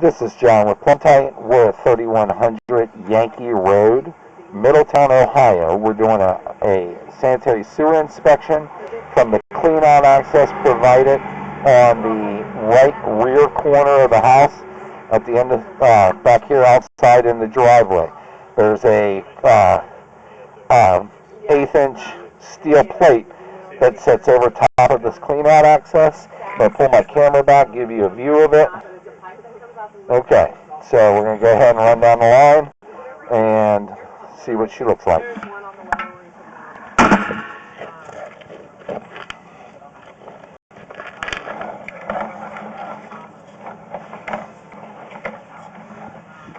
This is John with Plumtight. We're at 3100 Yankee Road, Middletown, Ohio. We're doing a sanitary sewer inspection from the clean-out access provided on the right rear corner of the house at the end of, back here outside in the driveway. There's a 1/8-inch steel plate that sits over top of this clean-out access. I'm going to pull my camera back, give you a view of it. Okay, so we're going to go ahead and run down the line and see what she looks like.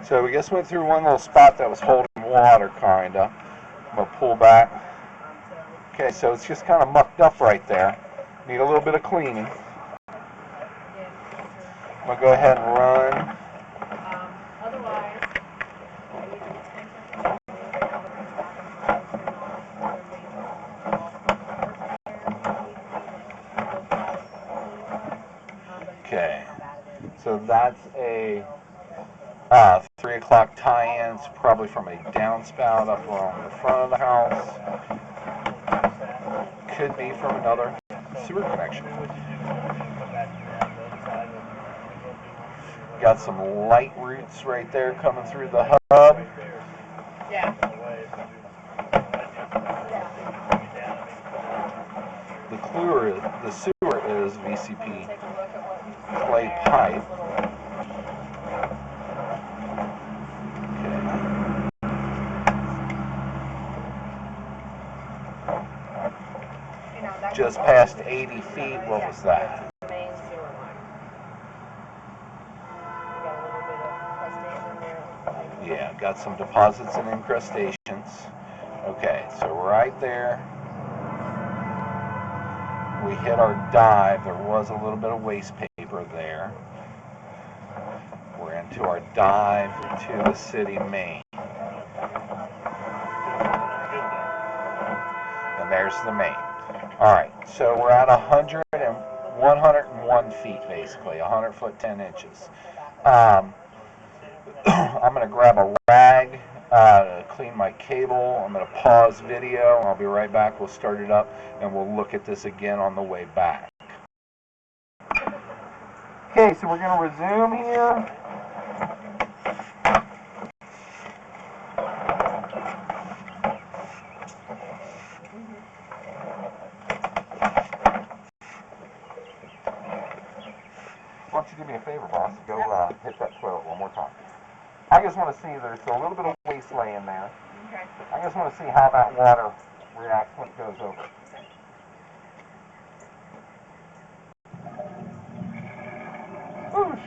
So we just went through one little spot that was holding water, kinda. I'm going to pull back. Okay, so it's just kind of mucked up right there. Need a little bit of cleaning. I'm going to go ahead and run. Okay, so that's a 3 o'clock tie-in. It's probably from a downspout up along the front of the house. Could be from another sewer connection. Got some light roots right there coming through the hub. Yeah. The sewer is VCP clay pipe. Okay. Just past 80 feet. What was that? Yeah, got some deposits and incrustations. Okay, so right there, we hit our dive. There was a little bit of waste paper there. We're into our dive to the city main. And there's the main. Alright, so we're at 101 feet basically, 100 foot 10 inches. I'm going to grab a rag to clean my cable. I'm going to pause video. I'll be right back. We'll start it up and we'll look at this again on the way back. Okay, so we're going to resume here. Why don't you do me a favor, boss? Go hit that toilet one more time. I just want to see there's a little bit of waste laying there. Okay. I just want to see how that water reacts when it goes over. Whoosh.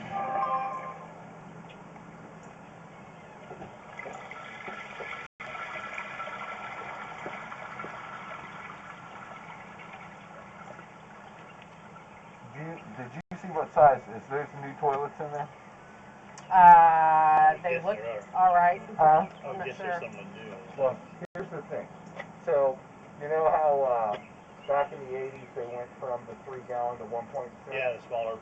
Did you see what size? Is there some new toilets in there? They look all right. I'm not sure. Well, here's the thing. So, you know how back in the 80s they went from the 3 gallon to 1.6? Yeah, the smaller.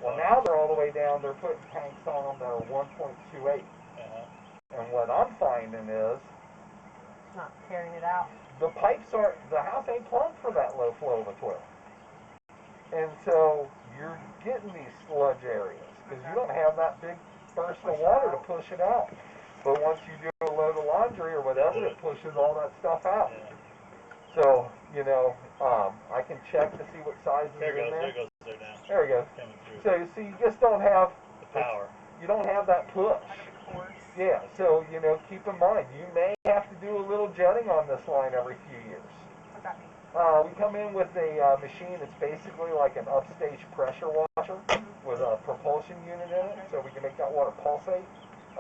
Well, now they're all the way down. They're putting tanks on them that are 1.28. And what I'm finding is It's not carrying it out. the house ain't plumbed for that low flow of a toilet. And so you're getting these sludge areas because you don't have that big burst of water to push it out. But once you do a load of laundry or whatever, it pushes all that stuff out. So, you know, I can check to see what size is in there. There it goes, there now. There we go. Coming through. So you see, you just don't have The power. You don't have that push. Yeah, so, you know, keep in mind, you may have to do a little jetting on this line every few years. We come in with a machine that's basically like an upstage pressure washer with a propulsion unit in it, so we can make that water pulsate.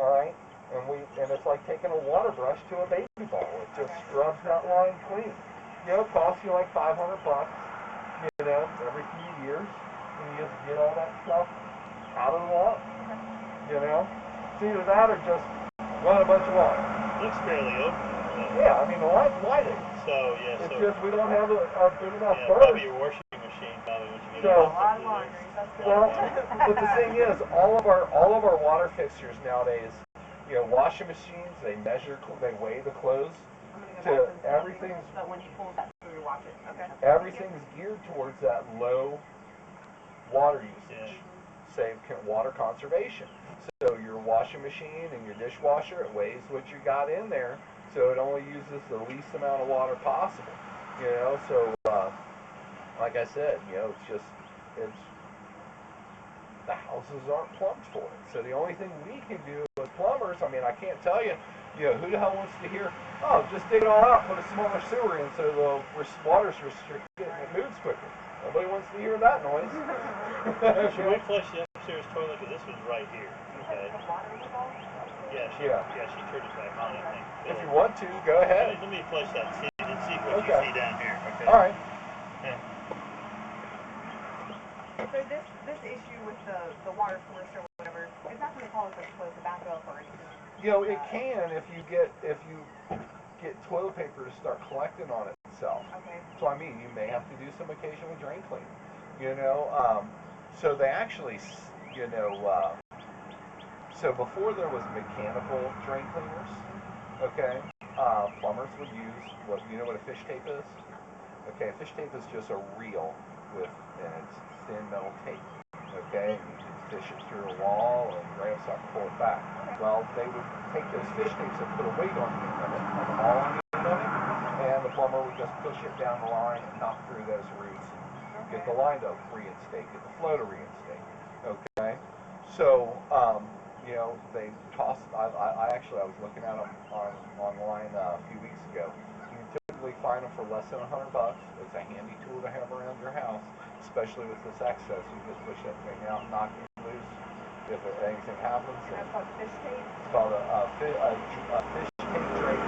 All right, and it's like taking a water brush to a baby ball. It just scrubs that line clean. You know, it costs you like $500, you know, every few years, and you just get all that stuff out of the water. You know, it's either that or just run a bunch of water. Looks fairly open. Yeah, I mean the line's wide. So, yeah, It's so, just we don't have a big enough yeah, berth. probably your washing machine, probably, once you get So- it. A lot of laundry. That's good. Well, but the thing is, all of our water fixtures nowadays, you know, washing machines, they measure, they weigh the clothes. I'm gonna To go back to the everything's But when he pulls that through to wash it, okay. everything's geared towards that low water usage, save water conservation. So your washing machine and your dishwasher, it weighs what you got in there, so it only uses the least amount of water possible. You know, so like I said, you know, it's the houses aren't plumbed for it. So the only thing we can do as plumbers, I mean, I can't tell you, you know, who the hell wants to hear, oh, just dig it all out, put a smaller sewer in so the water's restricted and it moves quicker. Nobody wants to hear that noise. Should we flush the upstairs toilet? Because this one's right here, okay? Yeah, she turned it back on, I think. If you want to, go ahead. Let me flush that, see what you Okay. see down here, okay? All right. Yeah. So this issue with the water source or whatever, it's not going to cause us to back up or anything. You know, it can if you get toilet paper to start collecting on itself. Okay. So I mean, you may have to do some occasional drain cleaning. You know, so they actually, you know, so before there was mechanical drain cleaners, okay, plumbers would use what a fish tape is. Okay, a fish tape is just a reel and it's thin metal tape. Okay, and you can fish it through a wall and grab something, pull it back. Well, they would take those fish tapes and put a weight on the end of it, on the ball on the end of it, and the plumber would just push it down the line and knock through those roots and get the line to reinstate, get the flow to reinstate. Okay, so you know, they cost. I was looking at them online a few weeks ago. You can typically find them for less than $100. It's a handy tool to have around your house, especially with this excess. You just push that thing out, knock it loose. If anything happens, That's called fish tape. it's called a fish tape drain.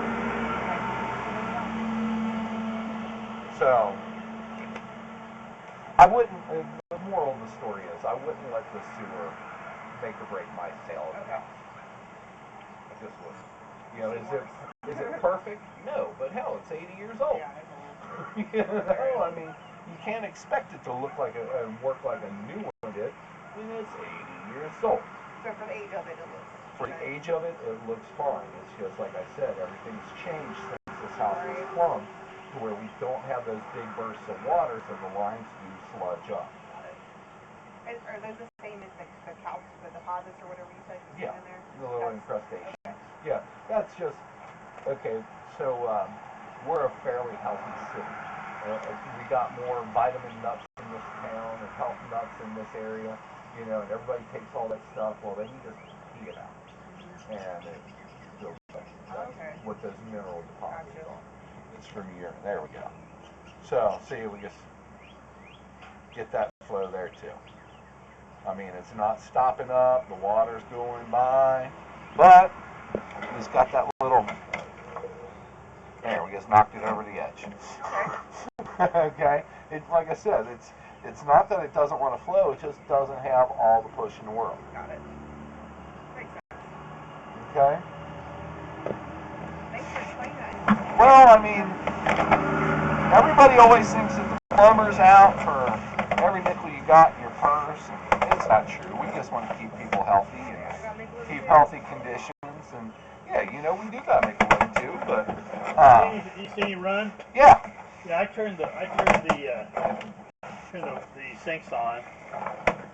So I wouldn't. The moral of the story is, I wouldn't let the sewer make or break my sale of the house. I just wouldn't. You know, is it perfect? No, but hell, it's 80 years old. Yeah, it's old. You know, I mean, you can't expect it to look like and work like a new one did when it's 80 years old. So for the age of it, it looks. For the age of it, it looks fine. It's just like I said, everything's changed since this house was plumbed to where we don't have those big bursts of water, so the lines do sludge up. Are those the same as the calcs, the deposits or whatever you said you Yeah, in there? the little incrustation. Yeah, that's just, okay, so we're a fairly healthy city. We got more vitamin nuts in this town and health nuts in this area, you know, and everybody takes all that stuff. Well, then you just pee it out. And it goes away. That's what those mineral deposits are. It's from urine. There we go. So, see, we just get that flow there too. I mean, it's not stopping up, the water's going by, but it's got that little, there, we just knocked it over the edge. Okay? Like I said, it's not that it doesn't want to flow, it just doesn't have all the push in the world. Got it. Makes sense. Okay? Thanks for explaining that. Well, I mean, everybody always thinks that the plumber's out for every nickel you got in your purse, and it's not true. We just want to keep people healthy and keep healthy conditions, and yeah, you know, we do gotta make a living too, but You see me run? yeah. Yeah, I turned the sinks on,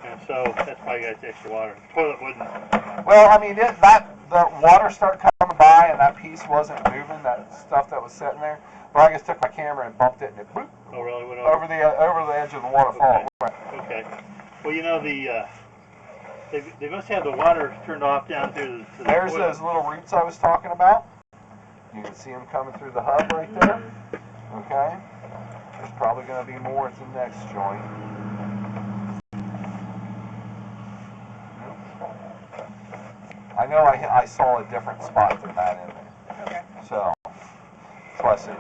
and so that's why I got the extra water. The toilet wouldn't. Well, I mean, the water started coming by, and that piece wasn't moving, that stuff that was sitting there. But I just took my camera and bumped it, and it boop, Oh, really? Went over the edge of the waterfall. Okay. Well, you know, they must have the water turned off down to the There's toilet. those little roots I was talking about. You can see them coming through the hub right there. Okay. There's probably going to be more at the next joint. I know I saw a different spot than that in there. Okay. So, that's why I said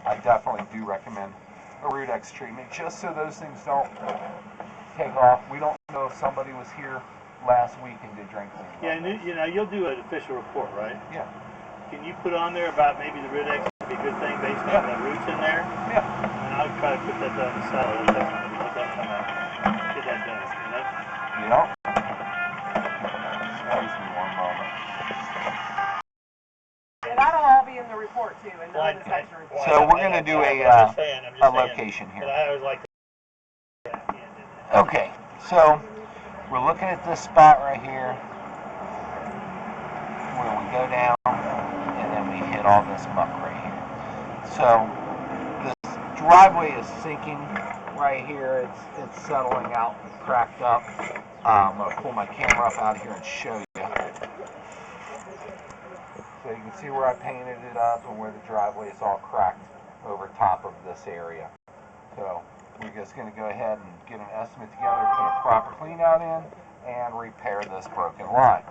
I definitely do recommend a root X treatment, just so those things don't take off. We don't know if somebody was here last week and did drain cleaning. Yeah, and you know, you'll do an official report, right? Yeah. Can you put on there about maybe the Rid X Be a good thing based on the roots in there. Yeah. And I'll try to put that down the side. Let that come out. Get that done, you know? Yep. Excuse me one moment. And that'll all be in the report too, and the inspection report. So we're going to do a location here. I always like Okay, so we're looking at this spot right here where we go down and then we hit all this muck right here. So this driveway is sinking right here. It's settling out and cracked up. I'm going to pull my camera up out here and show you. So you can see where I painted it up and where the driveway is all cracked over top of this area. So we're just going to go ahead and get an estimate together, put a proper clean out in, and repair this broken line.